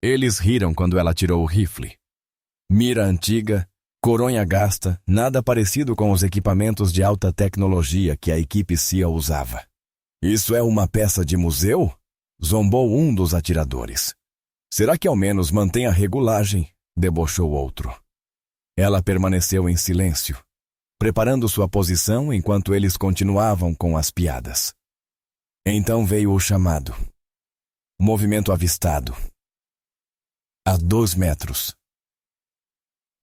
Eles riram quando ela tirou o rifle. Mira antiga, coronha gasta, nada parecido com os equipamentos de alta tecnologia que a equipe CIA usava. Isso é uma peça de museu? Zombou um dos atiradores. Será que ao menos mantém a regulagem? Debochou outro. Ela permaneceu em silêncio, preparando sua posição enquanto eles continuavam com as piadas. Então veio o chamado. Movimento avistado. A 2 metros.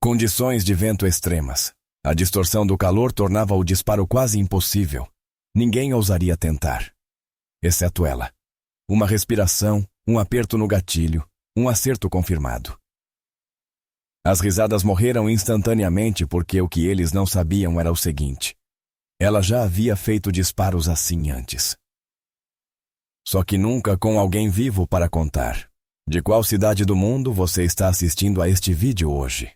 Condições de vento extremas. A distorção do calor tornava o disparo quase impossível. Ninguém ousaria tentar. Exceto ela. Uma respiração, um aperto no gatilho, um acerto confirmado. As risadas morreram instantaneamente porque o que eles não sabiam era o seguinte. Ela já havia feito disparos assim antes. Só que nunca com alguém vivo para contar. De qual cidade do mundo você está assistindo a este vídeo hoje?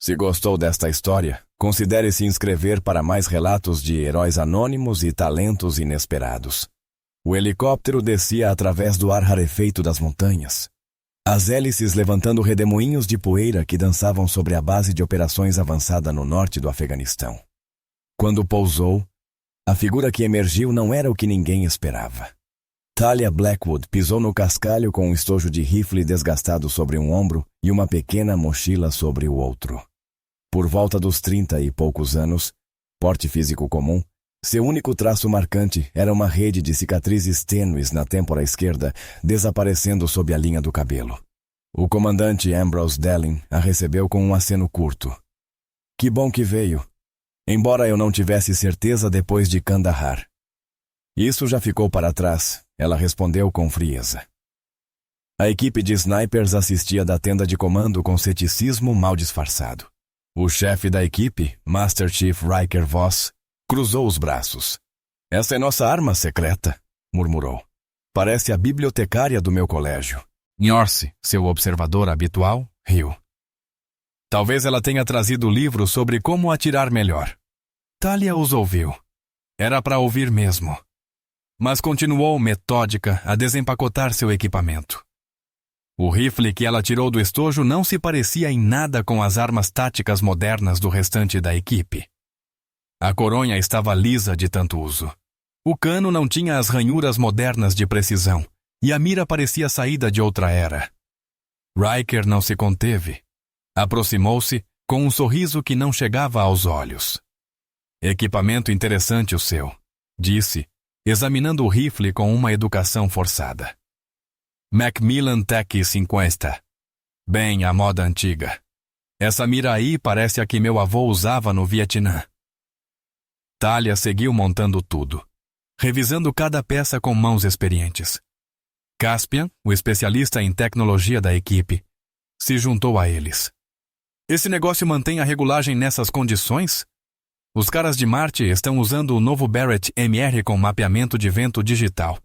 Se gostou desta história, considere se inscrever para mais relatos de heróis anônimos e talentos inesperados. O helicóptero descia através do ar rarefeito das montanhas. As hélices levantando redemoinhos de poeira que dançavam sobre a base de operações avançada no norte do Afeganistão. Quando pousou, a figura que emergiu não era o que ninguém esperava. Talia Blackwood pisou no cascalho com um estojo de rifle desgastado sobre um ombro e uma pequena mochila sobre o outro. Por volta dos 30 e poucos anos, porte físico comum, seu único traço marcante era uma rede de cicatrizes tênues na têmpora esquerda, desaparecendo sob a linha do cabelo. O comandante Ambrose Dellin a recebeu com um aceno curto. Que bom que veio. Embora eu não tivesse certeza depois de Kandahar. Isso já ficou para trás, ela respondeu com frieza. A equipe de snipers assistia da tenda de comando com ceticismo mal disfarçado. O chefe da equipe, Master Chief Riker Voss, cruzou os braços. Essa é nossa arma secreta, murmurou. Parece a bibliotecária do meu colégio. Nyorse, seu observador habitual, riu. Talvez ela tenha trazido o livro sobre como atirar melhor. Talia os ouviu. Era para ouvir mesmo. Mas continuou metódica a desempacotar seu equipamento. O rifle que ela tirou do estojo não se parecia em nada com as armas táticas modernas do restante da equipe. A coronha estava lisa de tanto uso. O cano não tinha as ranhuras modernas de precisão, e a mira parecia saída de outra era. Riker não se conteve. Aproximou-se com um sorriso que não chegava aos olhos. Equipamento interessante o seu, disse, examinando o rifle com uma educação forçada. Macmillan Tech 50. Bem, a moda antiga. Essa mira aí parece a que meu avô usava no Vietnã. Talia seguiu montando tudo, revisando cada peça com mãos experientes. Caspian, o especialista em tecnologia da equipe, se juntou a eles. Esse negócio mantém a regulagem nessas condições? Os caras de Marte estão usando o novo Barrett MR com mapeamento de vento digital.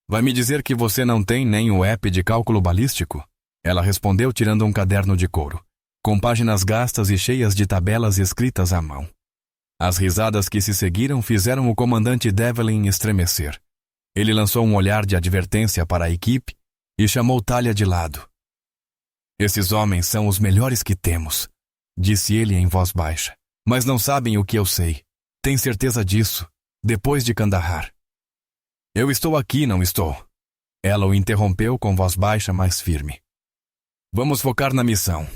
Vai me dizer que você não tem nem o app de cálculo balístico? Ela respondeu tirando um caderno de couro, com páginas gastas e cheias de tabelas escritas à mão. As risadas que se seguiram fizeram o comandante Devlin estremecer. Ele lançou um olhar de advertência para a equipe e chamou Talia de lado. Esses homens são os melhores que temos, disse ele em voz baixa. Mas não sabem o que eu sei. Tem certeza disso, depois de Kandahar. Eu estou aqui, não estou? Ela o interrompeu com voz baixa, mas firme. Vamos focar na missão.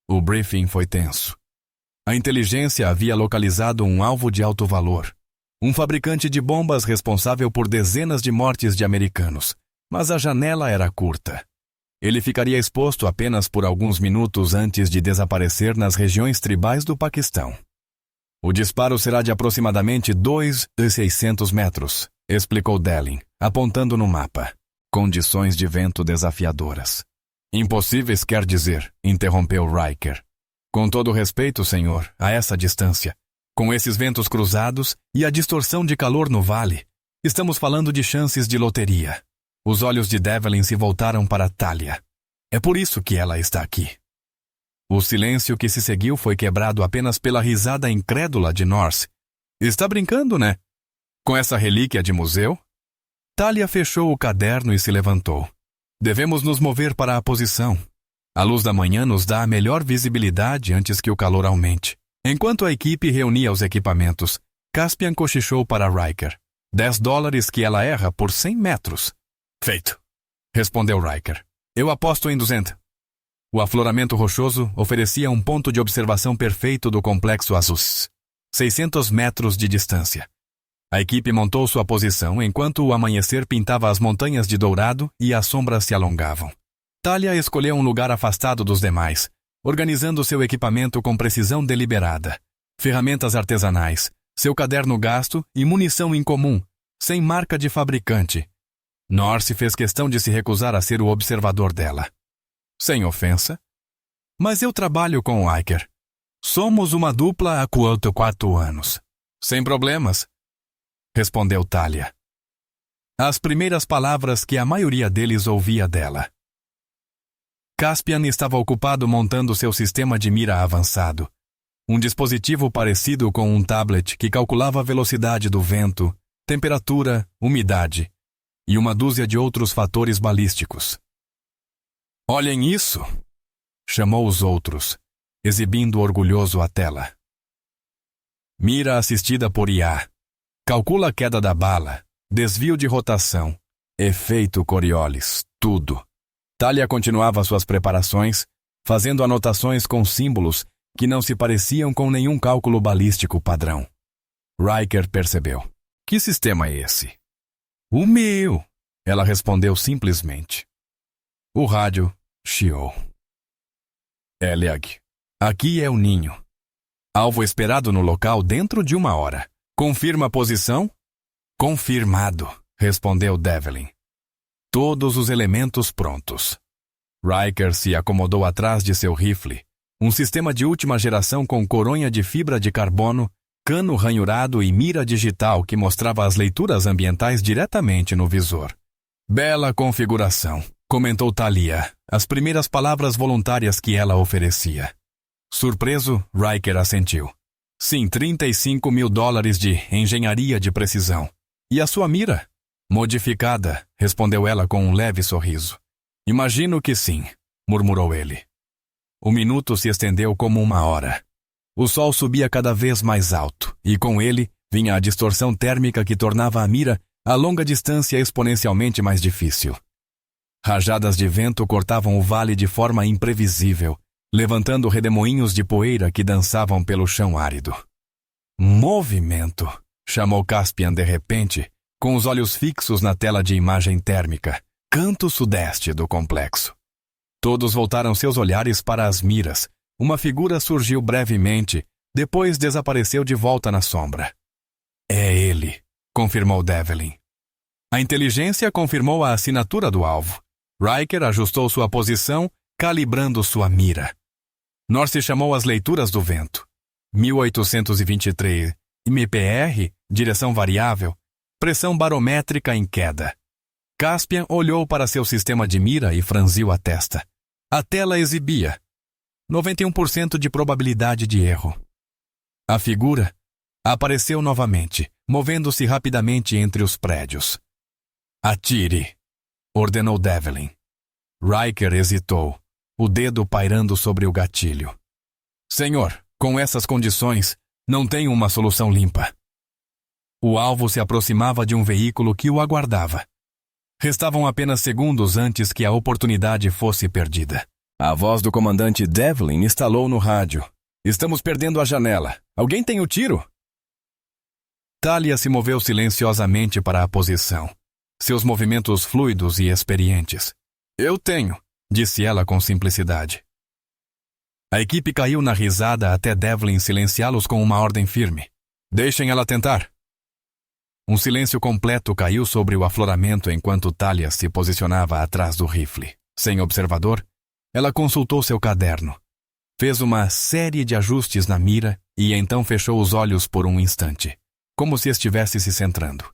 O briefing foi tenso. A inteligência havia localizado um alvo de alto valor. Um fabricante de bombas responsável por dezenas de mortes de americanos. Mas a janela era curta. Ele ficaria exposto apenas por alguns minutos antes de desaparecer nas regiões tribais do Paquistão. O disparo será de aproximadamente 2.600 metros, explicou Dellin, apontando no mapa. Condições de vento desafiadoras. Impossíveis quer dizer, interrompeu Riker. Com todo respeito, senhor, a essa distância, com esses ventos cruzados e a distorção de calor no vale, estamos falando de chances de loteria. Os olhos de Devlin se voltaram para Talia. É por isso que ela está aqui. O silêncio que se seguiu foi quebrado apenas pela risada incrédula de Norse. Está brincando, né? Com essa relíquia de museu? Talia fechou o caderno e se levantou. Devemos nos mover para a posição. A luz da manhã nos dá a melhor visibilidade antes que o calor aumente. Enquanto a equipe reunia os equipamentos, Caspian cochichou para Riker. $10 que ela erra por 100 metros. Feito, respondeu Riker. Eu aposto em 200. O afloramento rochoso oferecia um ponto de observação perfeito do complexo Azus. 600 metros de distância. A equipe montou sua posição enquanto o amanhecer pintava as montanhas de dourado e as sombras se alongavam. Talia escolheu um lugar afastado dos demais, organizando seu equipamento com precisão deliberada. Ferramentas artesanais, seu caderno gasto e munição incomum, sem marca de fabricante. Norse fez questão de se recusar a ser o observador dela. Sem ofensa. Mas eu trabalho com o Riker. Somos uma dupla há 4 anos. Sem problemas, respondeu Talia. As primeiras palavras que a maioria deles ouvia dela. Caspian estava ocupado montando seu sistema de mira avançado. Um dispositivo parecido com um tablet que calculava a velocidade do vento, temperatura, umidade e uma dúzia de outros fatores balísticos. Olhem isso! Chamou os outros, exibindo orgulhoso a tela. Mira assistida por IA. Calcula a queda da bala, desvio de rotação, efeito Coriolis, tudo. Talia continuava suas preparações, fazendo anotações com símbolos que não se pareciam com nenhum cálculo balístico padrão. Riker percebeu. Que sistema é esse? O meu, ela respondeu simplesmente. O rádio chiou. Eliag, aqui é o ninho. Alvo esperado no local dentro de 1 hora. Confirma a posição? Confirmado, respondeu Devlin. Todos os elementos prontos. Riker se acomodou atrás de seu rifle, um sistema de última geração com coronha de fibra de carbono, cano ranhurado e mira digital que mostrava as leituras ambientais diretamente no visor. Bela configuração, comentou Talia, as primeiras palavras voluntárias que ela oferecia. Surpreso, Riker assentiu. Sim, $35 mil de engenharia de precisão. E a sua mira? Modificada, respondeu ela com um leve sorriso. Imagino que sim, murmurou ele. O minuto se estendeu como 1 hora. O sol subia cada vez mais alto, e com ele vinha a distorção térmica que tornava a mira a longa distância exponencialmente mais difícil. Rajadas de vento cortavam o vale de forma imprevisível, levantando redemoinhos de poeira que dançavam pelo chão árido. Movimento, chamou Caspian de repente, com os olhos fixos na tela de imagem térmica, canto sudeste do complexo. Todos voltaram seus olhares para as miras. Uma figura surgiu brevemente, depois desapareceu de volta na sombra. É ele, confirmou Devlin. A inteligência confirmou a assinatura do alvo. Riker ajustou sua posição, calibrando sua mira. Norse chamou as leituras do vento. 1823 MPR, direção variável, pressão barométrica em queda. Caspian olhou para seu sistema de mira e franziu a testa. A tela exibia 91% de probabilidade de erro. A figura apareceu novamente, movendo-se rapidamente entre os prédios. Atire, ordenou Devlin. Riker hesitou, o dedo pairando sobre o gatilho. Senhor, com essas condições, não tenho uma solução limpa. O alvo se aproximava de um veículo que o aguardava. Restavam apenas segundos antes que a oportunidade fosse perdida. A voz do comandante Devlin estalou no rádio. Estamos perdendo a janela. Alguém tem o tiro? Talia se moveu silenciosamente para a posição. Seus movimentos fluidos e experientes. Eu tenho, disse ela com simplicidade. A equipe caiu na risada até Devlin silenciá-los com uma ordem firme. Deixem ela tentar. Um silêncio completo caiu sobre o afloramento enquanto Talia se posicionava atrás do rifle. Sem observador, ela consultou seu caderno. Fez uma série de ajustes na mira e então fechou os olhos por um instante, como se estivesse se centrando.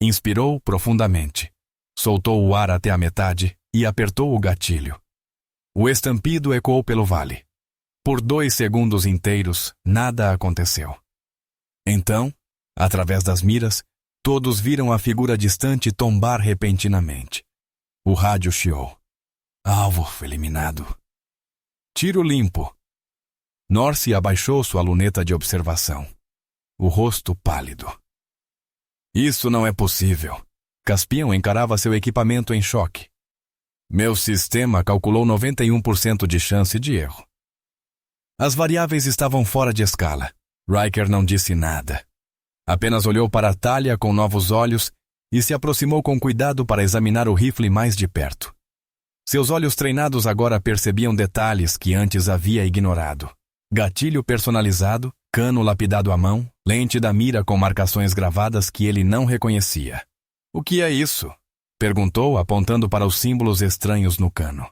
Inspirou profundamente, soltou o ar até a metade e apertou o gatilho. O estampido ecoou pelo vale. Por 2 segundos inteiros, nada aconteceu. Então, através das miras, todos viram a figura distante tombar repentinamente. O rádio chiou. Alvo eliminado. Tiro limpo. Norse abaixou sua luneta de observação. O rosto pálido. Isso não é possível. Caspian encarava seu equipamento em choque. Meu sistema calculou 91% de chance de erro. As variáveis estavam fora de escala. Riker não disse nada. Apenas olhou para Talia com novos olhos e se aproximou com cuidado para examinar o rifle mais de perto. Seus olhos treinados agora percebiam detalhes que antes havia ignorado. Gatilho personalizado, cano lapidado à mão, lente da mira com marcações gravadas que ele não reconhecia. O que é isso? Perguntou, apontando para os símbolos estranhos no cano.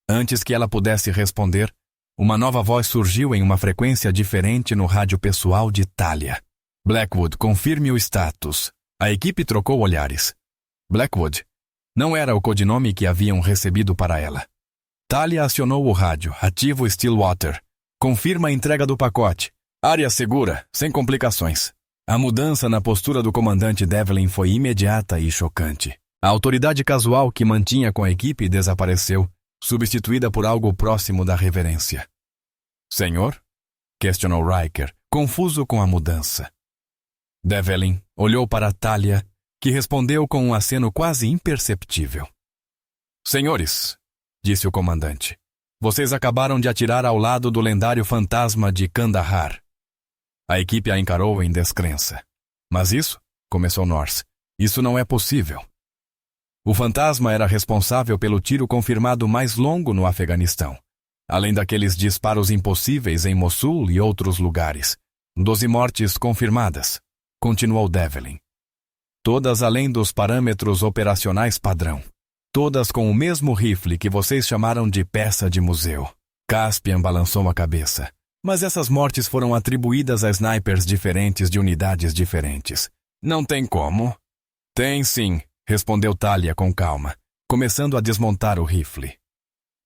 Antes que ela pudesse responder, uma nova voz surgiu em uma frequência diferente no rádio pessoal de Talia. Blackwood, confirme o status. A equipe trocou olhares. Blackwood não era o codinome que haviam recebido para ela. Talia acionou o rádio, ativo Stillwater. Confirma a entrega do pacote. Área segura, sem complicações. A mudança na postura do comandante Devlin foi imediata e chocante. A autoridade casual que mantinha com a equipe desapareceu, substituída por algo próximo da reverência. Senhor? Questionou Riker, confuso com a mudança. Devlin olhou para Talia, que respondeu com um aceno quase imperceptível. Senhores, disse o comandante, vocês acabaram de atirar ao lado do lendário fantasma de Kandahar. A equipe a encarou em descrença. Mas isso, começou Norse, isso não é possível. O fantasma era responsável pelo tiro confirmado mais longo no Afeganistão, além daqueles disparos impossíveis em Mossul e outros lugares. 12 mortes confirmadas, continuou Devlin. Todas além dos parâmetros operacionais padrão. Todas com o mesmo rifle que vocês chamaram de peça de museu. Caspian balançou a cabeça. Mas essas mortes foram atribuídas a snipers diferentes de unidades diferentes. Não tem como? Tem sim, respondeu Talia com calma, começando a desmontar o rifle.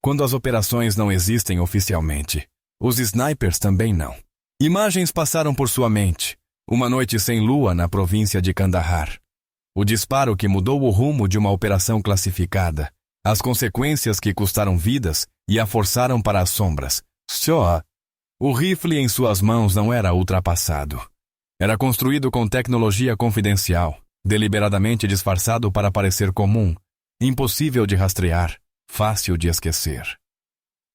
Quando as operações não existem oficialmente, os snipers também não. Imagens passaram por sua mente. Uma noite sem lua na província de Kandahar. O disparo que mudou o rumo de uma operação classificada, as consequências que custaram vidas e a forçaram para as sombras. Só. O rifle em suas mãos não era ultrapassado. Era construído com tecnologia confidencial, deliberadamente disfarçado para parecer comum, impossível de rastrear, fácil de esquecer.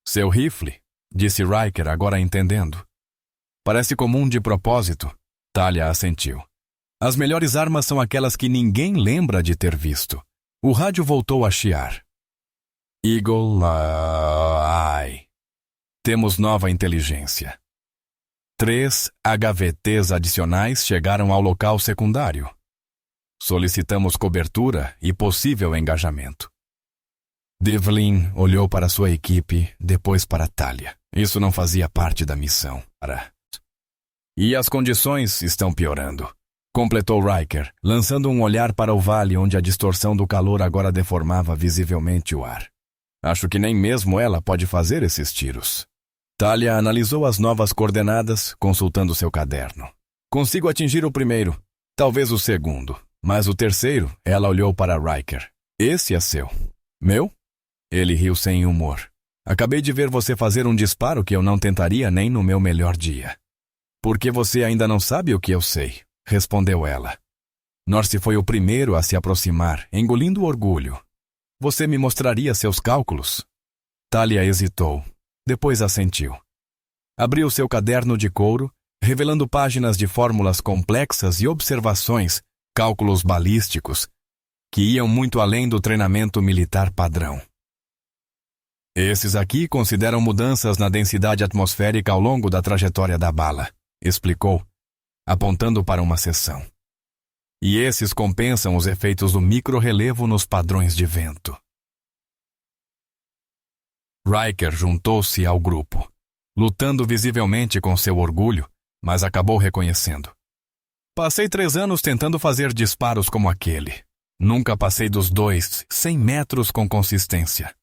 Seu rifle, disse Riker, agora entendendo. Parece comum de propósito, Talia assentiu. As melhores armas são aquelas que ninguém lembra de ter visto. O rádio voltou a chiar. Eagle Eye. Temos nova inteligência. 3 HVTs adicionais chegaram ao local secundário. Solicitamos cobertura e possível engajamento. Devlin olhou para sua equipe, depois para Talia. Isso não fazia parte da missão. E as condições estão piorando, completou Riker, lançando um olhar para o vale onde a distorção do calor agora deformava visivelmente o ar. Acho que nem mesmo ela pode fazer esses tiros. Talia analisou as novas coordenadas, consultando seu caderno. Consigo atingir o primeiro, talvez o segundo, mas o terceiro, ela olhou para Riker. Esse é seu. Meu? Ele riu sem humor. Acabei de ver você fazer um disparo que eu não tentaria nem no meu melhor dia. Porque você ainda não sabe o que eu sei, respondeu ela. Norse foi o primeiro a se aproximar, engolindo o orgulho. Você me mostraria seus cálculos? Talia hesitou. Depois assentiu. Abriu seu caderno de couro, revelando páginas de fórmulas complexas e observações, cálculos balísticos, que iam muito além do treinamento militar padrão. Esses aqui consideram mudanças na densidade atmosférica ao longo da trajetória da bala, explicou, apontando para uma seção. E esses compensam os efeitos do microrrelevo nos padrões de vento. Riker juntou-se ao grupo, lutando visivelmente com seu orgulho, mas acabou reconhecendo. Passei 3 anos tentando fazer disparos como aquele. Nunca passei dos 100 metros com consistência.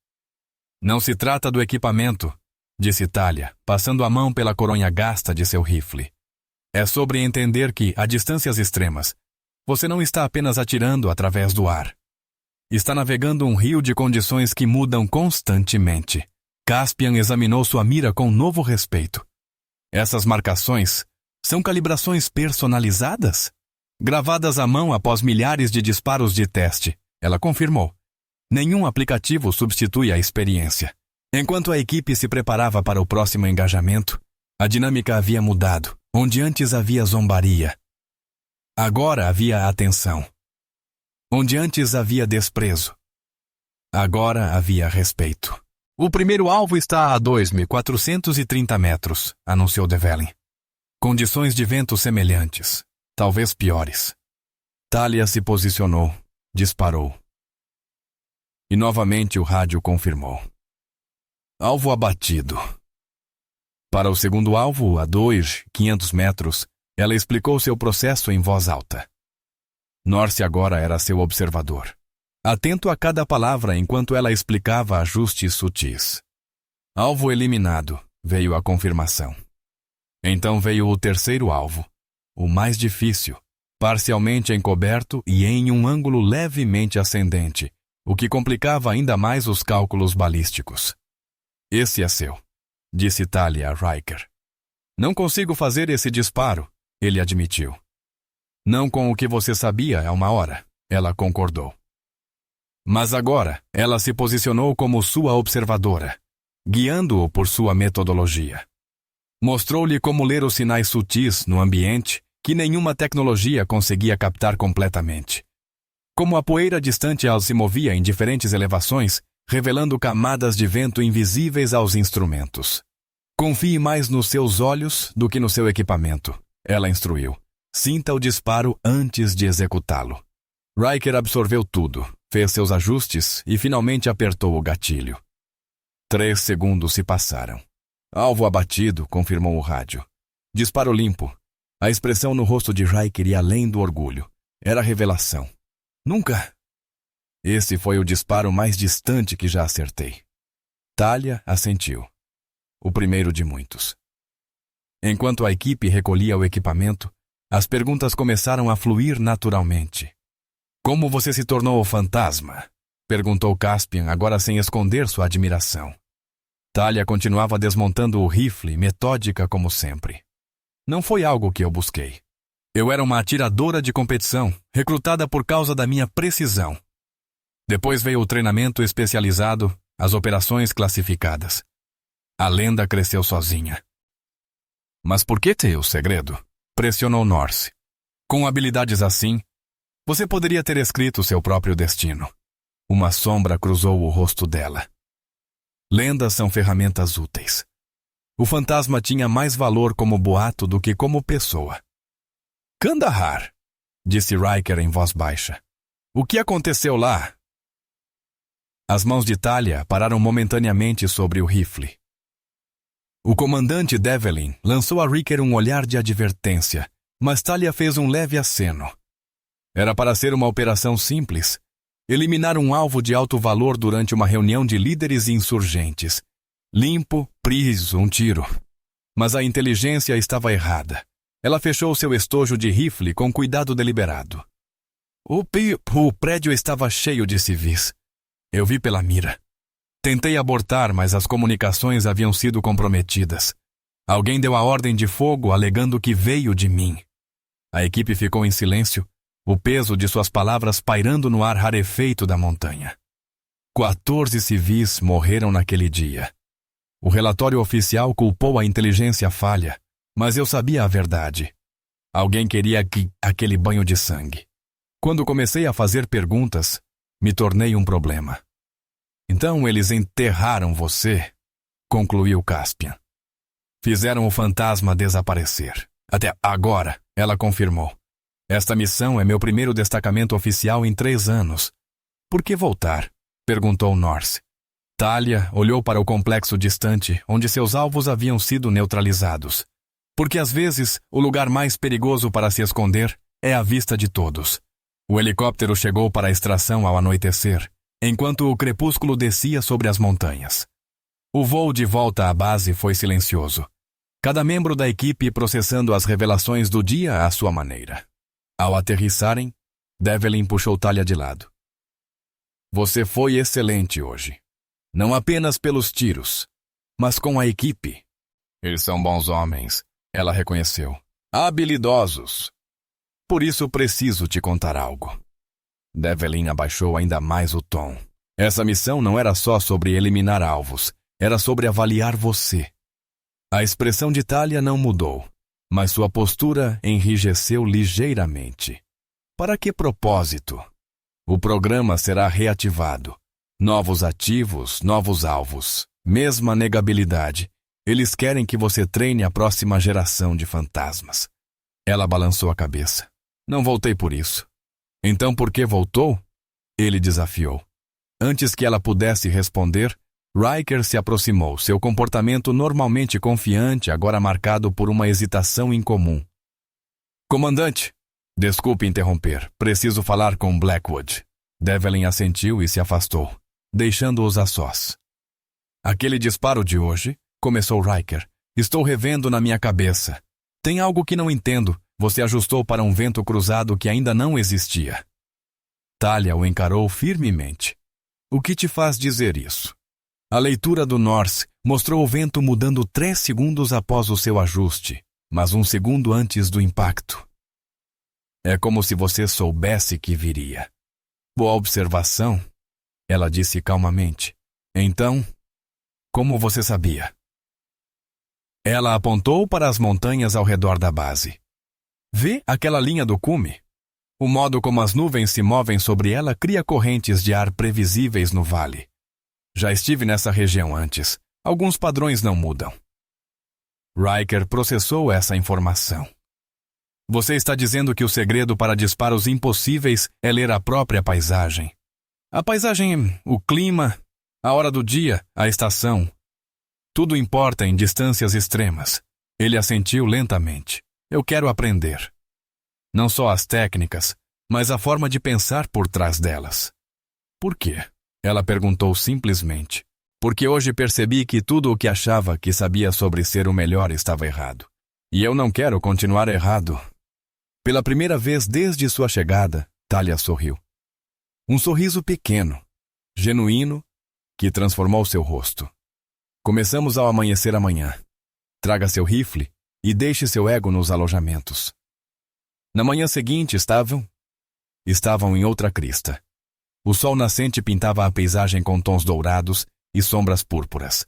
Não se trata do equipamento, disse Talia, passando a mão pela coronha gasta de seu rifle. É sobre entender que, a distâncias extremas, você não está apenas atirando através do ar. Está navegando um rio de condições que mudam constantemente. Caspian examinou sua mira com novo respeito. Essas marcações são calibrações personalizadas? Gravadas à mão após milhares de disparos de teste, ela confirmou. Nenhum aplicativo substitui a experiência. Enquanto a equipe se preparava para o próximo engajamento, a dinâmica havia mudado. Onde antes havia zombaria, agora havia atenção. Onde antes havia desprezo, agora havia respeito. O primeiro alvo está a 2.430 metros, anunciou Devlin. Condições de vento semelhantes, talvez piores. Talia se posicionou, disparou. E novamente o rádio confirmou. Alvo abatido. Para o segundo alvo, a 2.500 metros, ela explicou seu processo em voz alta. Norse agora era seu observador, atento a cada palavra enquanto ela explicava ajustes sutis. Alvo eliminado, veio a confirmação. Então veio o terceiro alvo, o mais difícil, parcialmente encoberto e em um ângulo levemente ascendente, o que complicava ainda mais os cálculos balísticos. Esse é seu, disse Talia a Riker. Não consigo fazer esse disparo, ele admitiu. Não com o que você sabia há uma hora, ela concordou. Mas agora, ela se posicionou como sua observadora, guiando-o por sua metodologia. Mostrou-lhe como ler os sinais sutis no ambiente que nenhuma tecnologia conseguia captar completamente. Como a poeira distante se movia em diferentes elevações, revelando camadas de vento invisíveis aos instrumentos. Confie mais nos seus olhos do que no seu equipamento, ela instruiu. Sinta o disparo antes de executá-lo. Riker absorveu tudo, fez seus ajustes e finalmente apertou o gatilho. 3 segundos se passaram. Alvo abatido, confirmou o rádio. Disparo limpo. A expressão no rosto de Riker ia além do orgulho. Era revelação. Nunca! Esse foi o disparo mais distante que já acertei. Talia assentiu. O primeiro de muitos. Enquanto a equipe recolhia o equipamento, as perguntas começaram a fluir naturalmente. Como você se tornou o fantasma? Perguntou Caspian, agora sem esconder sua admiração. Talia continuava desmontando o rifle, metódica como sempre. Não foi algo que eu busquei. Eu era uma atiradora de competição, recrutada por causa da minha precisão. Depois veio o treinamento especializado, as operações classificadas. A lenda cresceu sozinha. Mas por que ter o segredo? Pressionou Norse. Com habilidades assim, você poderia ter escrito seu próprio destino. Uma sombra cruzou o rosto dela. Lendas são ferramentas úteis. O fantasma tinha mais valor como boato do que como pessoa. Kandahar, disse Riker em voz baixa. O que aconteceu lá? As mãos de Talia pararam momentaneamente sobre o rifle. O comandante Devlin lançou a Riker um olhar de advertência, mas Talia fez um leve aceno. Era para ser uma operação simples. Eliminar um alvo de alto valor durante uma reunião de líderes insurgentes. Limpo, priso, um tiro. Mas a inteligência estava errada. Ela fechou seu estojo de rifle com cuidado deliberado. O prédio estava cheio de civis. Eu vi pela mira. Tentei abortar, mas as comunicações haviam sido comprometidas. Alguém deu a ordem de fogo alegando que veio de mim. A equipe ficou em silêncio, o peso de suas palavras pairando no ar rarefeito da montanha. 14 civis morreram naquele dia. O relatório oficial culpou a inteligência falha, mas eu sabia a verdade. Alguém queria aquele banho de sangue. Quando comecei a fazer perguntas, me tornei um problema. Então eles enterraram você, concluiu Caspian. Fizeram o fantasma desaparecer. Até agora, ela confirmou. Esta missão é meu primeiro destacamento oficial em 3 anos. Por que voltar? Perguntou Norse. Talia olhou para o complexo distante, onde seus alvos haviam sido neutralizados. Porque às vezes, o lugar mais perigoso para se esconder é a vista de todos. O helicóptero chegou para a extração ao anoitecer, enquanto o crepúsculo descia sobre as montanhas. O voo de volta à base foi silencioso. Cada membro da equipe processando as revelações do dia à sua maneira. Ao aterrissarem, Devlin puxou Talia de lado. Você foi excelente hoje. Não apenas pelos tiros, mas com a equipe. Eles são bons homens, ela reconheceu. Habilidosos. Por isso preciso te contar algo. Devlin abaixou ainda mais o tom. Essa missão não era só sobre eliminar alvos, era sobre avaliar você. A expressão de Talia não mudou, mas sua postura enrijeceu ligeiramente. Para que propósito? O programa será reativado. Novos ativos, novos alvos, mesma negabilidade. Eles querem que você treine a próxima geração de fantasmas. Ela balançou a cabeça. Não voltei por isso. Então por que voltou? Ele desafiou. Antes que ela pudesse responder, Riker se aproximou, seu comportamento normalmente confiante, agora marcado por uma hesitação incomum. Comandante, desculpe interromper, preciso falar com Blackwood. Devlin assentiu e se afastou, deixando-os a sós. Aquele disparo de hoje, começou Riker, estou revendo na minha cabeça. Tem algo que não entendo, você ajustou para um vento cruzado que ainda não existia. Talia o encarou firmemente. O que te faz dizer isso? A leitura do Norse mostrou o vento mudando 3 segundos após o seu ajuste, mas 1 segundo antes do impacto. É como se você soubesse que viria. Boa observação, ela disse calmamente. Então, como você sabia? Ela apontou para as montanhas ao redor da base. Vê aquela linha do cume? O modo como as nuvens se movem sobre ela cria correntes de ar previsíveis no vale. Já estive nessa região antes. Alguns padrões não mudam. Riker processou essa informação. Você está dizendo que o segredo para disparos impossíveis é ler a própria paisagem. A paisagem, o clima, a hora do dia, a estação. Tudo importa em distâncias extremas. Ele assentiu lentamente. Eu quero aprender. Não só as técnicas, mas a forma de pensar por trás delas. Por quê? Ela perguntou simplesmente. Porque hoje percebi que tudo o que achava que sabia sobre ser o melhor estava errado. E eu não quero continuar errado. Pela primeira vez desde sua chegada, Talia sorriu. Um sorriso pequeno, genuíno, que transformou seu rosto. Começamos ao amanhecer amanhã. Traga seu rifle e deixe seu ego nos alojamentos. Na manhã seguinte estavam em outra crista. O sol nascente pintava a paisagem com tons dourados e sombras púrpuras.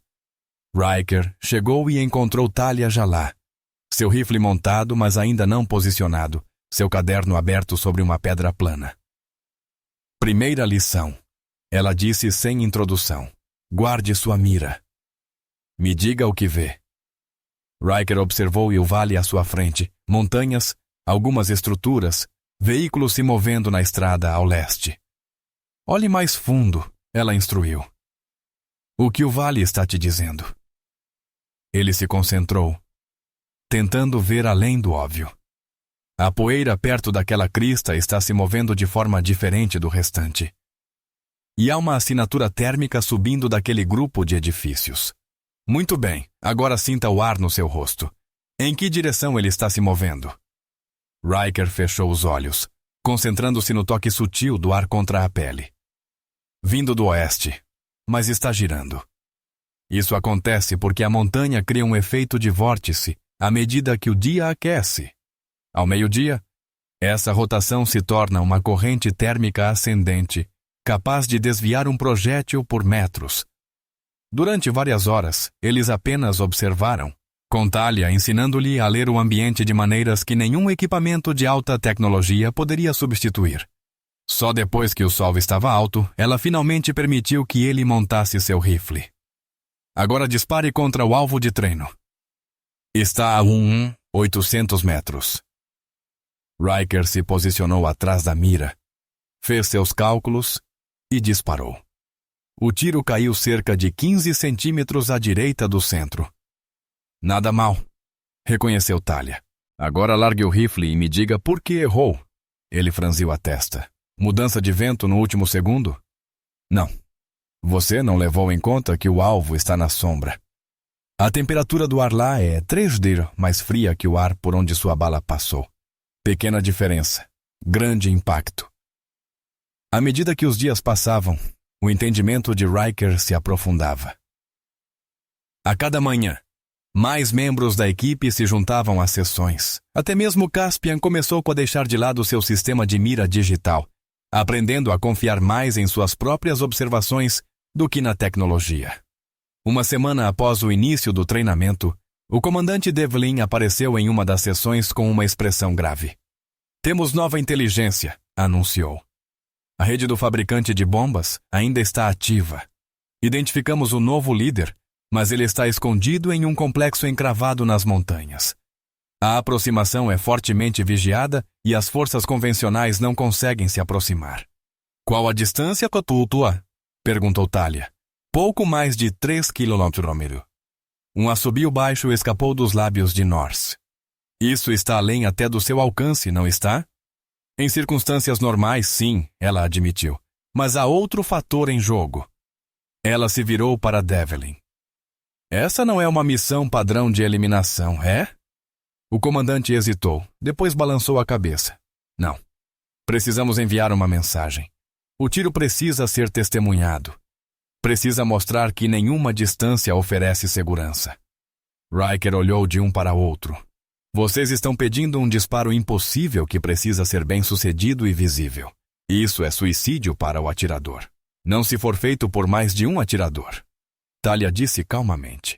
Riker chegou e encontrou Talia já lá. Seu rifle montado, mas ainda não posicionado, seu caderno aberto sobre uma pedra plana. Primeira lição. Ela disse sem introdução. Guarde sua mira. Me diga o que vê. Riker observou o vale à sua frente, montanhas, algumas estruturas, veículos se movendo na estrada ao leste. Olhe mais fundo, ela instruiu. O que o vale está te dizendo? Ele se concentrou, tentando ver além do óbvio. A poeira perto daquela crista está se movendo de forma diferente do restante. E há uma assinatura térmica subindo daquele grupo de edifícios. Muito bem, agora sinta o ar no seu rosto. Em que direção ele está se movendo? Riker fechou os olhos, concentrando-se no toque sutil do ar contra a pele. Vindo do oeste, mas está girando. Isso acontece porque a montanha cria um efeito de vórtice à medida que o dia aquece. Ao meio-dia, essa rotação se torna uma corrente térmica ascendente, capaz de desviar um projétil por metros. Durante várias horas, eles apenas observaram, com Talia ensinando-lhe a ler o ambiente de maneiras que nenhum equipamento de alta tecnologia poderia substituir. Só depois que o sol estava alto, ela finalmente permitiu que ele montasse seu rifle. Agora dispare contra o alvo de treino. Está a 800 metros. Riker se posicionou atrás da mira, fez seus cálculos e disparou. O tiro caiu cerca de 15 centímetros à direita do centro. Nada mal, reconheceu Talia. Agora largue o rifle e me diga por que errou. Ele franziu a testa. Mudança de vento no último segundo? Não. Você não levou em conta que o alvo está na sombra. A temperatura do ar lá é 3 mais fria que o ar por onde sua bala passou. Pequena diferença. Grande impacto. À medida que os dias passavam, O entendimento de Riker se aprofundava. A cada manhã, mais membros da equipe se juntavam às sessões. Até mesmo Caspian começou a deixar de lado seu sistema de mira digital, aprendendo a confiar mais em suas próprias observações do que na tecnologia. Uma semana após o início do treinamento, o comandante Devlin apareceu em uma das sessões com uma expressão grave. "Temos nova inteligência", anunciou. "A rede do fabricante de bombas ainda está ativa. Identificamos o novo líder, mas ele está escondido em um complexo encravado nas montanhas. A aproximação é fortemente vigiada e as forças convencionais não conseguem se aproximar." "Qual a distância tua?" perguntou Talia. "Pouco mais de 3 km. Um assobio baixo escapou dos lábios de Norse. "Isso está além até do seu alcance, não está?" "Em circunstâncias normais, sim", ela admitiu. "Mas há outro fator em jogo." Ela se virou para Devlin. "Essa não é uma missão padrão de eliminação, é?" O comandante hesitou, depois balançou a cabeça. "Não. Precisamos enviar uma mensagem. O tiro precisa ser testemunhado. Precisa mostrar que nenhuma distância oferece segurança." Riker olhou de um para outro. "Vocês estão pedindo um disparo impossível que precisa ser bem-sucedido e visível. Isso é suicídio para o atirador. Não se for feito por mais de um atirador." Talia disse calmamente.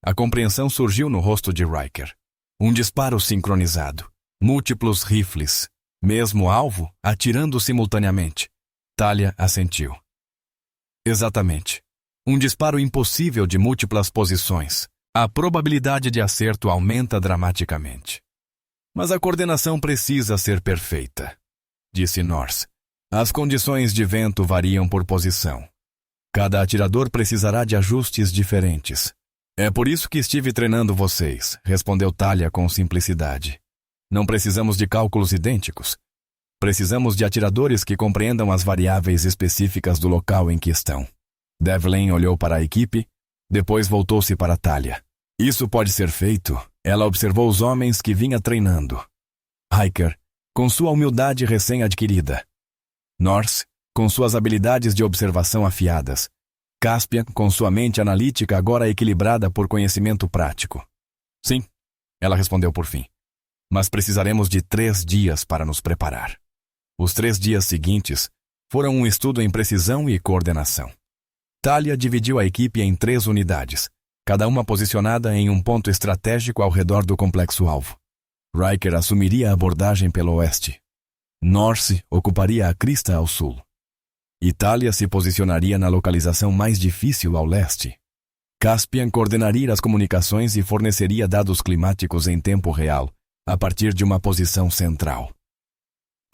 A compreensão surgiu no rosto de Riker. Um disparo sincronizado. Múltiplos rifles. Mesmo alvo, atirando simultaneamente. Talia assentiu. "Exatamente. Um disparo impossível de múltiplas posições. A probabilidade de acerto aumenta dramaticamente. Mas a coordenação precisa ser perfeita", disse Norse. "As condições de vento variam por posição. Cada atirador precisará de ajustes diferentes. É por isso que estive treinando vocês", respondeu Talia com simplicidade. "Não precisamos de cálculos idênticos. Precisamos de atiradores que compreendam as variáveis específicas do local em que estão." Devlin olhou para a equipe, depois voltou-se para Talia. "Isso pode ser feito." Ela observou os homens que vinha treinando. Riker, com sua humildade recém-adquirida. Norse, com suas habilidades de observação afiadas. Caspian, com sua mente analítica agora equilibrada por conhecimento prático. "Sim", ela respondeu por fim. "Mas precisaremos de 3 dias para nos preparar." Os 3 dias seguintes foram um estudo em precisão e coordenação. Talia dividiu a equipe em 3 unidades, cada uma posicionada em um ponto estratégico ao redor do complexo-alvo. Riker assumiria a abordagem pelo oeste. Norse ocuparia a crista ao sul. Talia se posicionaria na localização mais difícil ao leste. Caspian coordenaria as comunicações e forneceria dados climáticos em tempo real, a partir de uma posição central.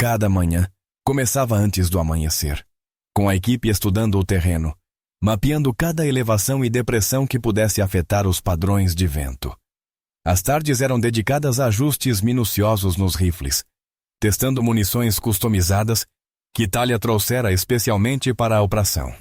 Cada manhã começava antes do amanhecer, com a equipe estudando o terreno, mapeando cada elevação e depressão que pudesse afetar os padrões de vento. As tardes eram dedicadas a ajustes minuciosos nos rifles, testando munições customizadas que Talia trouxera especialmente para a operação.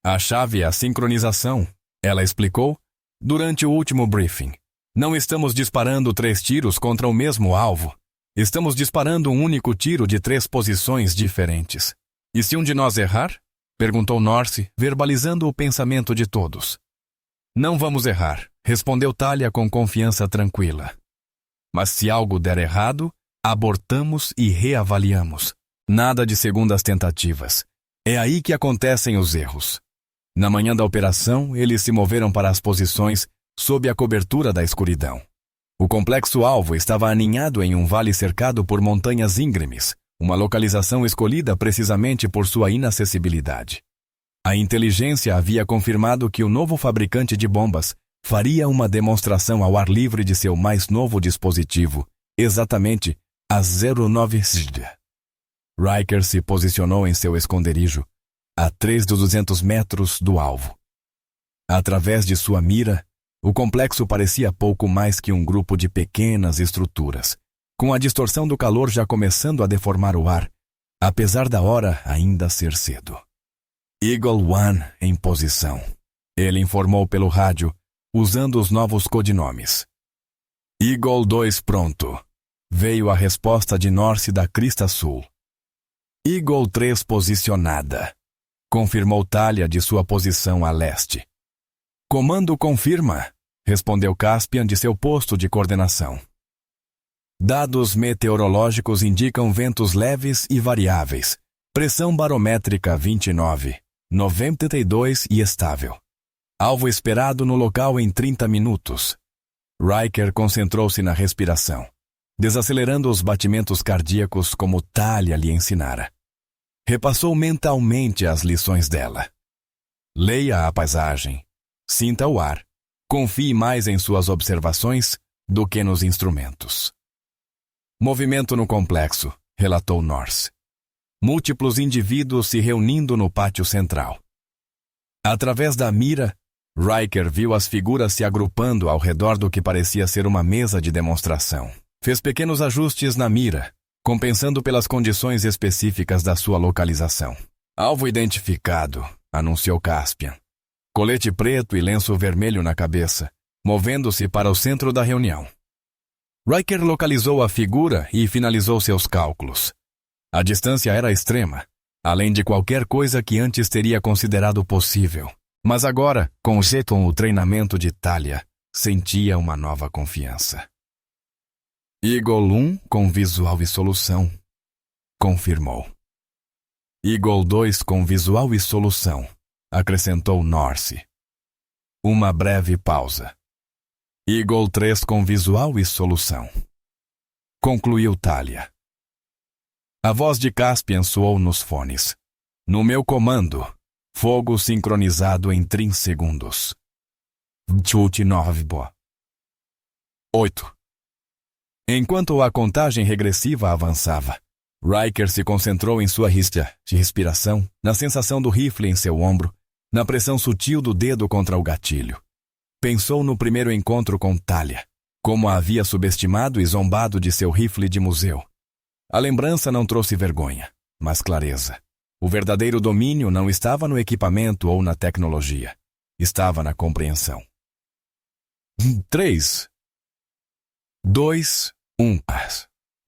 "A chave é a sincronização", ela explicou durante o último briefing. "Não estamos disparando 3 tiros contra o mesmo alvo. Estamos disparando um único tiro de 3 posições diferentes. E se um de nós errar?" perguntou Norse, verbalizando o pensamento de todos. "Não vamos errar", respondeu Talia com confiança tranquila. "Mas se algo der errado, abortamos e reavaliamos. Nada de segundas tentativas. É aí que acontecem os erros." Na manhã da operação, eles se moveram para as posições sob a cobertura da escuridão. O complexo-alvo estava aninhado em um vale cercado por montanhas íngremes, uma localização escolhida precisamente por sua inacessibilidade. A inteligência havia confirmado que o novo fabricante de bombas faria uma demonstração ao ar livre de seu mais novo dispositivo, exatamente às 09 h. Riker se posicionou em seu esconderijo, a 200 metros do alvo. Através de sua mira, o complexo parecia pouco mais que um grupo de pequenas estruturas, com a distorção do calor já começando a deformar o ar, apesar da hora ainda ser cedo. "Eagle One em posição", ele informou pelo rádio, usando os novos codinomes. "Eagle 2 pronto", veio a resposta de Norse da crista sul. "Eagle 3 posicionada", confirmou Thalia de sua posição a leste. Comando confirma, respondeu Caspian de seu posto de coordenação. Dados meteorológicos indicam ventos leves e variáveis. Pressão barométrica 29, 92 e estável. Alvo esperado no local em 30 minutos. Riker concentrou-se na respiração, desacelerando os batimentos cardíacos como Thalia lhe ensinara. Repassou mentalmente as lições dela. Leia a paisagem, sinta o ar, confie mais em suas observações do que nos instrumentos. Movimento no complexo, relatou Norse. Múltiplos indivíduos se reunindo no pátio central. Através da mira, Riker viu as figuras se agrupando ao redor do que parecia ser uma mesa de demonstração. Fez pequenos ajustes na mira, compensando pelas condições específicas da sua localização. Alvo identificado, anunciou Caspian. Colete preto e lenço vermelho na cabeça, movendo-se para o centro da reunião. Riker localizou a figura e finalizou seus cálculos. A distância era extrema, além de qualquer coisa que antes teria considerado possível. Mas agora, com o treinamento de Thalia, sentia uma nova confiança. Eagle 1 com visual e solução, confirmou. Eagle 2 com visual e solução, acrescentou Norse. Uma breve pausa. Eagle 3 com visual e solução, concluiu Thalia. A voz de Caspian soou nos fones. No meu comando, fogo sincronizado em 30 segundos. 8. Enquanto a contagem regressiva avançava, Riker se concentrou em sua respiração, na sensação do rifle em seu ombro, na pressão sutil do dedo contra o gatilho. Pensou no primeiro encontro com Thalia, como a havia subestimado e zombado de seu rifle de museu. A lembrança não trouxe vergonha, mas clareza. O verdadeiro domínio não estava no equipamento ou na tecnologia. Estava na compreensão. 3, 2, 1.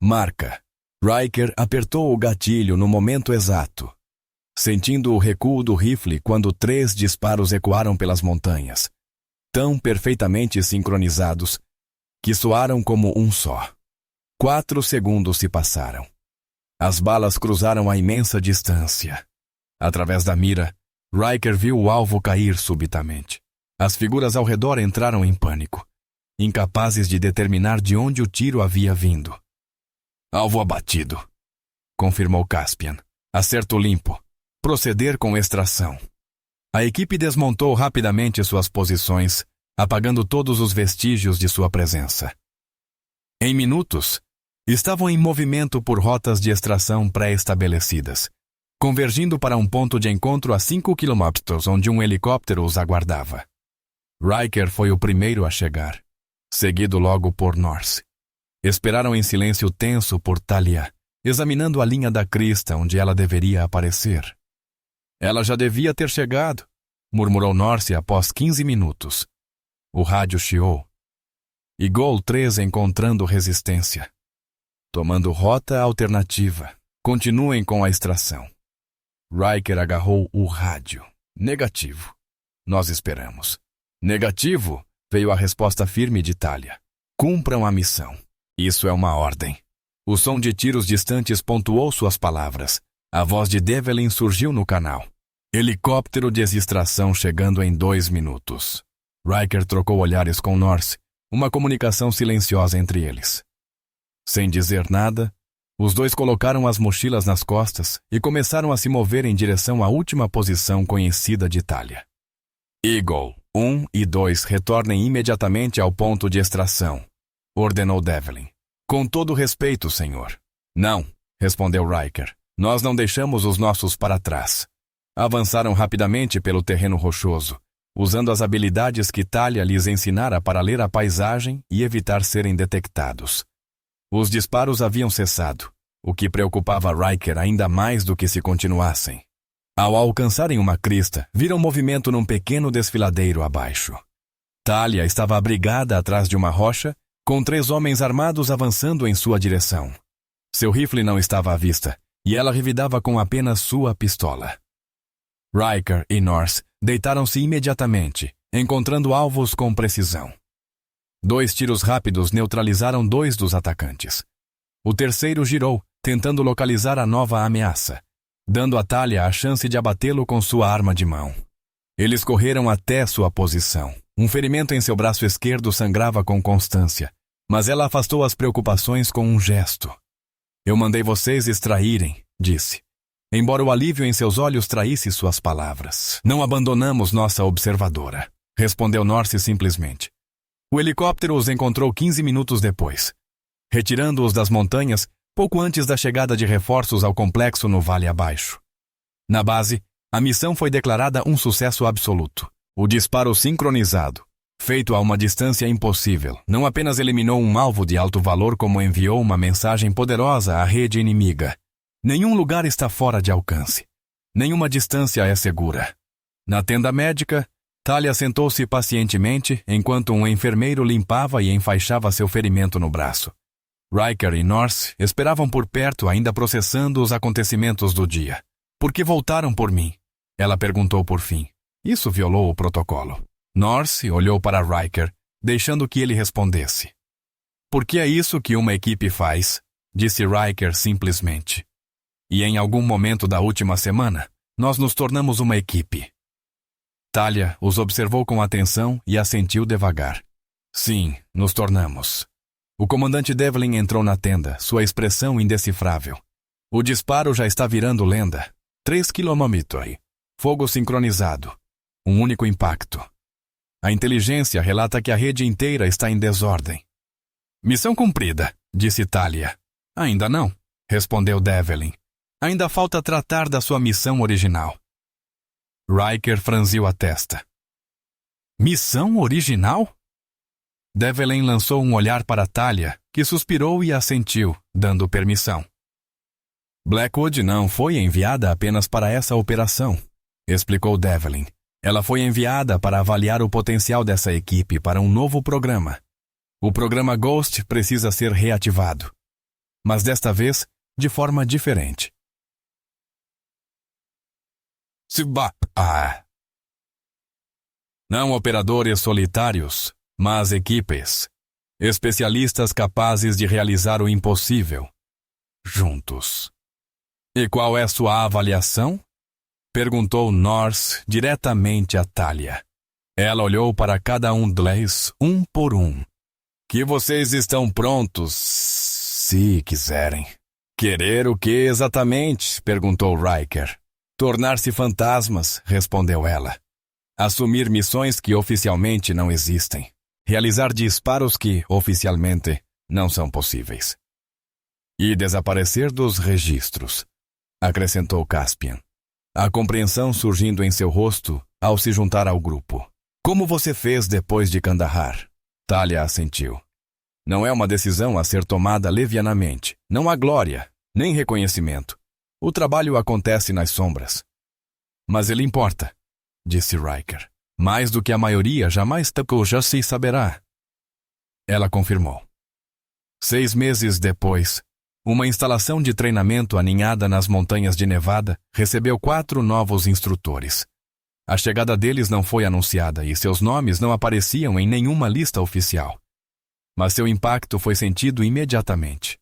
Marca. Riker apertou o gatilho no momento exato, sentindo o recuo do rifle quando 3 disparos ecoaram pelas montanhas, tão perfeitamente sincronizados que soaram como um só. 4 segundos se passaram. As balas cruzaram a imensa distância. Através da mira, Riker viu o alvo cair subitamente. As figuras ao redor entraram em pânico, incapazes de determinar de onde o tiro havia vindo. Alvo abatido, confirmou Caspian. Acerto limpo. Proceder com extração. A equipe desmontou rapidamente suas posições, apagando todos os vestígios de sua presença. Em minutos, estavam em movimento por rotas de extração pré-estabelecidas, convergindo para um ponto de encontro a 5 quilômetros onde um helicóptero os aguardava. Riker foi o primeiro a chegar, seguido logo por Norse. Esperaram em silêncio tenso por Thalia, examinando a linha da crista onde ela deveria aparecer. Ela já devia ter chegado, murmurou Norse após 15 minutos. O rádio chiou. Eagle 3 encontrando resistência. Tomando rota alternativa. Continuem com a extração. Riker agarrou o rádio. Negativo. Nós esperamos. Negativo, veio a resposta firme de Thalia. Cumpram a missão. Isso é uma ordem. O som de tiros distantes pontuou suas palavras. A voz de Devlin surgiu no canal. Helicóptero de extração chegando em 2 minutos. Riker trocou olhares com Norse, uma comunicação silenciosa entre eles. Sem dizer nada, os dois colocaram as mochilas nas costas e começaram a se mover em direção à última posição conhecida de Thalia. Eagle 1 e 2 retornem imediatamente ao ponto de extração, ordenou Devlin. Com todo respeito, senhor. Não, respondeu Riker. Nós não deixamos os nossos para trás. Avançaram rapidamente pelo terreno rochoso, usando as habilidades que Thalia lhes ensinara para ler a paisagem e evitar serem detectados. Os disparos haviam cessado, o que preocupava Riker ainda mais do que se continuassem. Ao alcançarem uma crista, viram movimento num pequeno desfiladeiro abaixo. Thalia estava abrigada atrás de uma rocha, com 3 homens armados avançando em sua direção. Seu rifle não estava à vista, e ela revidava com apenas sua pistola. Riker e Norse deitaram-se imediatamente, encontrando alvos com precisão. 2 tiros rápidos neutralizaram 2 dos atacantes. O terceiro girou, tentando localizar a nova ameaça, dando a Talia a chance de abatê-lo com sua arma de mão. Eles correram até sua posição. Um ferimento em seu braço esquerdo sangrava com constância, mas ela afastou as preocupações com um gesto. Eu mandei vocês extraírem, disse. Embora o alívio em seus olhos traísse suas palavras. Não abandonamos nossa observadora, respondeu Norse simplesmente. O helicóptero os encontrou 15 minutos depois, retirando-os das montanhas pouco antes da chegada de reforços ao complexo no vale abaixo. Na base, a missão foi declarada um sucesso absoluto. O disparo sincronizado, feito a uma distância impossível, não apenas eliminou um alvo de alto valor, como enviou uma mensagem poderosa à rede inimiga. Nenhum lugar está fora de alcance. Nenhuma distância é segura. Na tenda médica, Talia sentou-se pacientemente enquanto um enfermeiro limpava e enfaixava seu ferimento no braço. Riker e Norse esperavam por perto, ainda processando os acontecimentos do dia. Por que voltaram por mim? Ela perguntou por fim. Isso violou o protocolo. Norse olhou para Riker, deixando que ele respondesse. Porque é isso que uma equipe faz, disse Riker simplesmente. E em algum momento da última semana, nós nos tornamos uma equipe. Talia os observou com atenção e assentiu devagar. Sim, nos tornamos. O comandante Devlin entrou na tenda, sua expressão indecifrável. O disparo já está virando lenda. 3 km. Fogo sincronizado. Um único impacto. A inteligência relata que a rede inteira está em desordem. Missão cumprida, disse Talia. Ainda não, respondeu Devlin. Ainda falta tratar da sua missão original. Riker franziu a testa. Missão original? Devlin lançou um olhar para Talia, que suspirou e assentiu, dando permissão. Blackwood não foi enviada apenas para essa operação, explicou Devlin. Ela foi enviada para avaliar o potencial dessa equipe para um novo programa. O programa Ghost precisa ser reativado, mas desta vez de forma diferente. Não operadores solitários, mas equipes. Especialistas capazes de realizar o impossível. Juntos. E qual é sua avaliação? Perguntou Norse diretamente a Talia. Ela olhou para cada um deles, um por um. Que vocês estão prontos, se quiserem. Querer o que exatamente? Perguntou Riker. Tornar-se fantasmas, respondeu ela. Assumir missões que oficialmente não existem. Realizar disparos que, oficialmente, não são possíveis. E desaparecer dos registros, acrescentou Caspian. A compreensão surgindo em seu rosto ao se juntar ao grupo. Como você fez depois de Kandahar? Talia assentiu. Não é uma decisão a ser tomada levianamente. Não há glória, nem reconhecimento. O trabalho acontece nas sombras. Mas ele importa, disse Riker. Mais do que a maioria jamais já se saberá. Ela confirmou. 6 meses depois, uma instalação de treinamento aninhada nas montanhas de Nevada recebeu 4 novos instrutores. A chegada deles não foi anunciada e seus nomes não apareciam em nenhuma lista oficial. Mas seu impacto foi sentido imediatamente.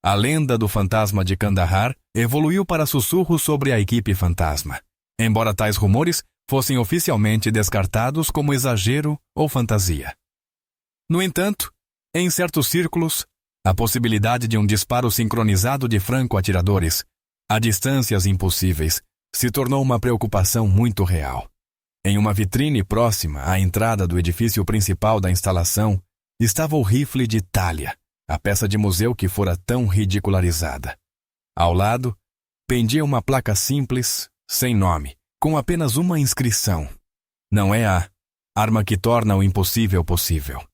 A lenda do fantasma de Kandahar evoluiu para sussurros sobre a equipe fantasma, embora tais rumores fossem oficialmente descartados como exagero ou fantasia. No entanto, em certos círculos, a possibilidade de um disparo sincronizado de franco-atiradores, a distâncias impossíveis, se tornou uma preocupação muito real. Em uma vitrine próxima à entrada do edifício principal da instalação, estava o rifle de Talia, a peça de museu que fora tão ridicularizada. Ao lado, pendia uma placa simples, sem nome, com apenas uma inscrição. Não é a arma que torna o impossível possível.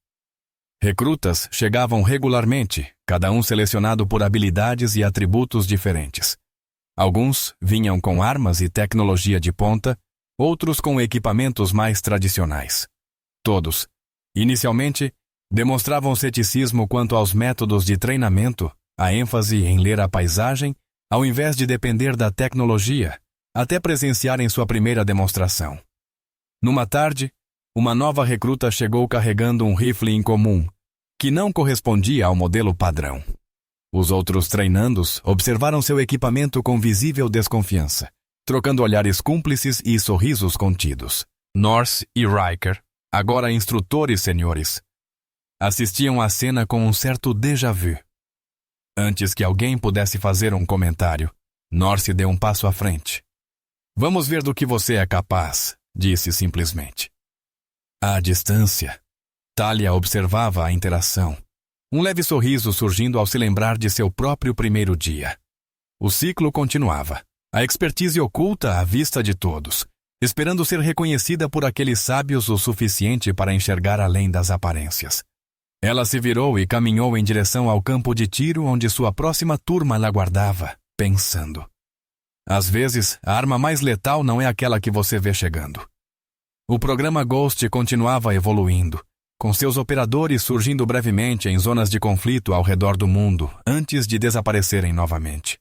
Recrutas chegavam regularmente, cada um selecionado por habilidades e atributos diferentes. Alguns vinham com armas e tecnologia de ponta, outros com equipamentos mais tradicionais. Todos, inicialmente, demonstravam ceticismo quanto aos métodos de treinamento, a ênfase em ler a paisagem, ao invés de depender da tecnologia, até presenciarem sua primeira demonstração. Numa tarde, uma nova recruta chegou carregando um rifle incomum, que não correspondia ao modelo padrão. Os outros treinandos observaram seu equipamento com visível desconfiança, trocando olhares cúmplices e sorrisos contidos. Norse e Riker, agora instrutores seniores, assistiam à cena com um certo déjà vu. Antes que alguém pudesse fazer um comentário, Norse deu um passo à frente. "Vamos ver do que você é capaz", disse simplesmente. À distância, Talia observava a interação, um leve sorriso surgindo ao se lembrar de seu próprio primeiro dia. O ciclo continuava, a expertise oculta à vista de todos, esperando ser reconhecida por aqueles sábios o suficiente para enxergar além das aparências. Ela se virou e caminhou em direção ao campo de tiro onde sua próxima turma lhe aguardava, pensando. Às vezes, a arma mais letal não é aquela que você vê chegando. O programa Ghost continuava evoluindo, com seus operadores surgindo brevemente em zonas de conflito ao redor do mundo, antes de desaparecerem novamente.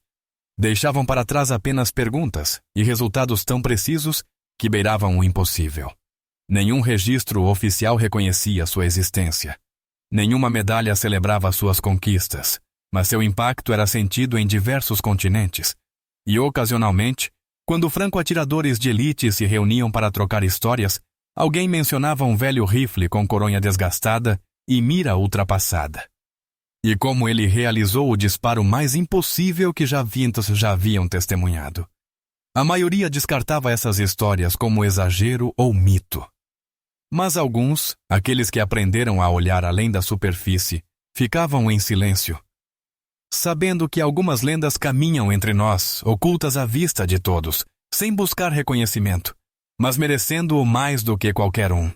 Deixavam para trás apenas perguntas e resultados tão precisos que beiravam o impossível. Nenhum registro oficial reconhecia sua existência. Nenhuma medalha celebrava suas conquistas, mas seu impacto era sentido em diversos continentes. E, ocasionalmente, quando franco-atiradores de elite se reuniam para trocar histórias, alguém mencionava um velho rifle com coronha desgastada e mira ultrapassada. E como ele realizou o disparo mais impossível que já haviam testemunhado. A maioria descartava essas histórias como exagero ou mito. Mas alguns, aqueles que aprenderam a olhar além da superfície, ficavam em silêncio, sabendo que algumas lendas caminham entre nós, ocultas à vista de todos, sem buscar reconhecimento, mas merecendo-o mais do que qualquer um.